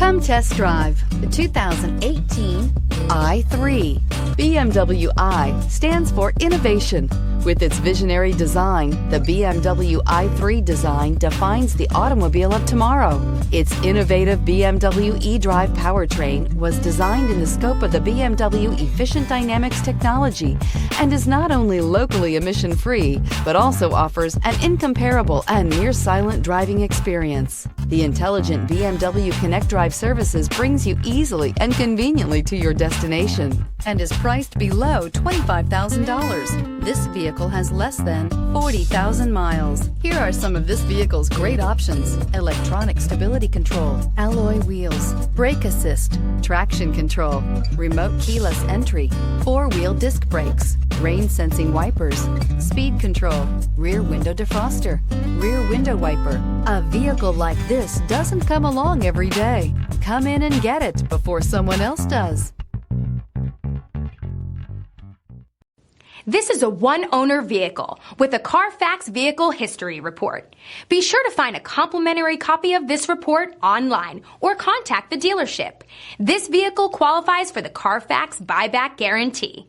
Come test drive the 2018 i3. BMW i stands for innovation. With its visionary design, the BMW i3 design defines the automobile of tomorrow. Its innovative BMW eDrive powertrain was designed in the scope of the BMW Efficient Dynamics technology and is not only locally emission-free, but also offers an incomparable and near-silent driving experience. The intelligent BMW Connect Drive services brings you easily and conveniently to your destination and is priced below $25,000. This vehicle has less than 40,000 miles. Here are some of this vehicle's great options: electronic stability control, alloy wheels, brake assist, traction control, remote keyless entry, four-wheel disc brakes, rain sensing wipers, speed control, rear window defroster, rear window wiper. A vehicle like this doesn't come along every day. Come in and get it before someone else does. This is a one-owner vehicle with a CARFAX Vehicle History Report. Be sure to find a complimentary copy of this report online or contact the dealership. This vehicle qualifies for the CARFAX Buyback Guarantee.